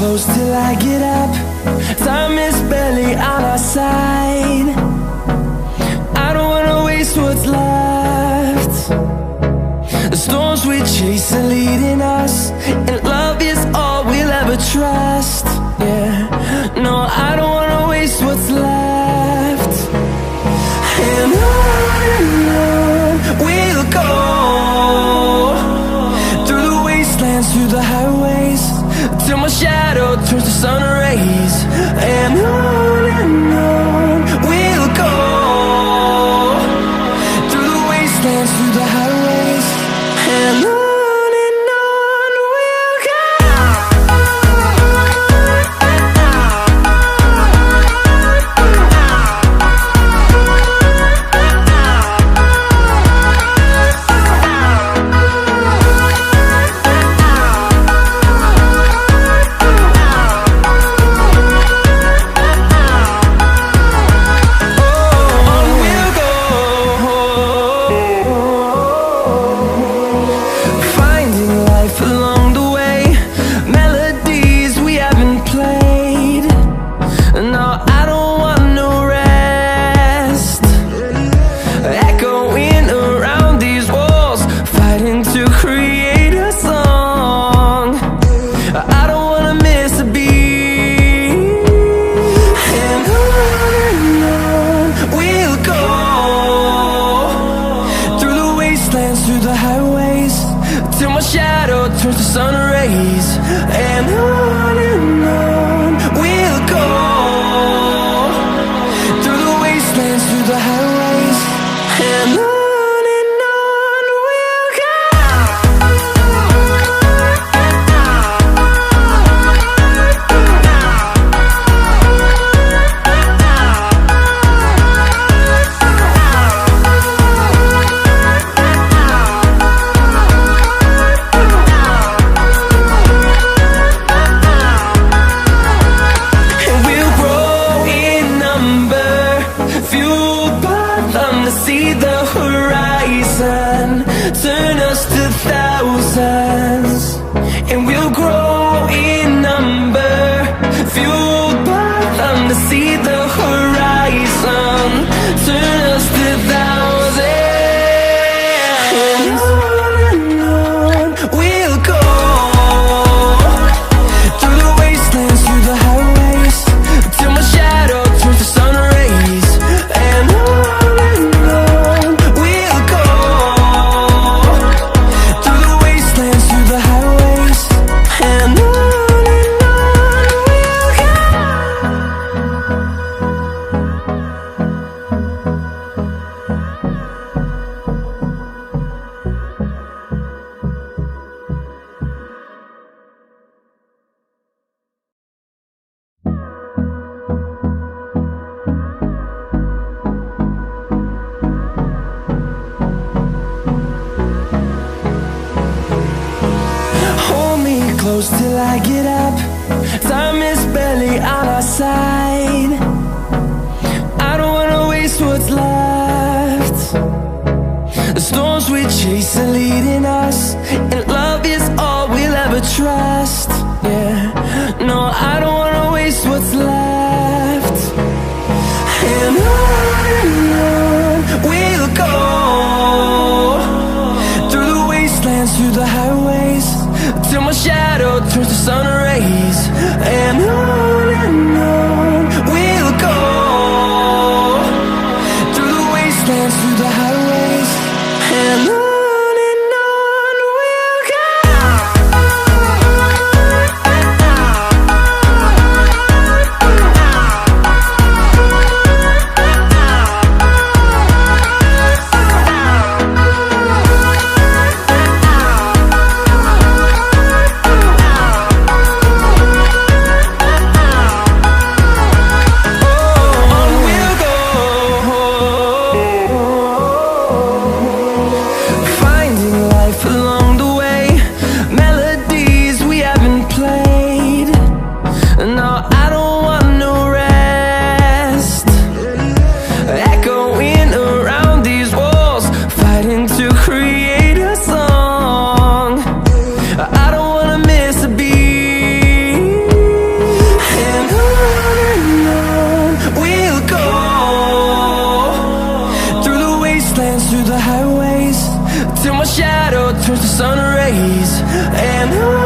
close till I get up. Time is barely on our side. I don't wanna waste what's left. The storms we chase are leading us, and love is all we'll ever trust. Yeah, no, I don't wanna waste what's left. And on we'll go, through the wastelands, through the highways, till my shadow turns to sun rays. And on we'll go, through the wastelands, through the highways, and on we'll go. Through the highways, till my shadow turns to sun rays. And on we'll go, through the wastelands, through the highways, and on we'll go. See the horizon turn us to thousands, and we'll grow in number, fueled by them. To see the horizon turn us to thousands, and on we'll go, through the wastelands, through the highways, till my shadow turns to sun rays. And close till I get up. Time is barely on our side. I don't wanna waste what's left. The storms we chase are leading us, and love is all we'll ever trust. Yeah, no, I don't wanna waste what's left. And on we'll go, through the wastelands, through the highways, till my shadow turns to sun rays. And on we'll go, through the wastelands, through the highways, and on we'll go. shadow turns to sun rays, and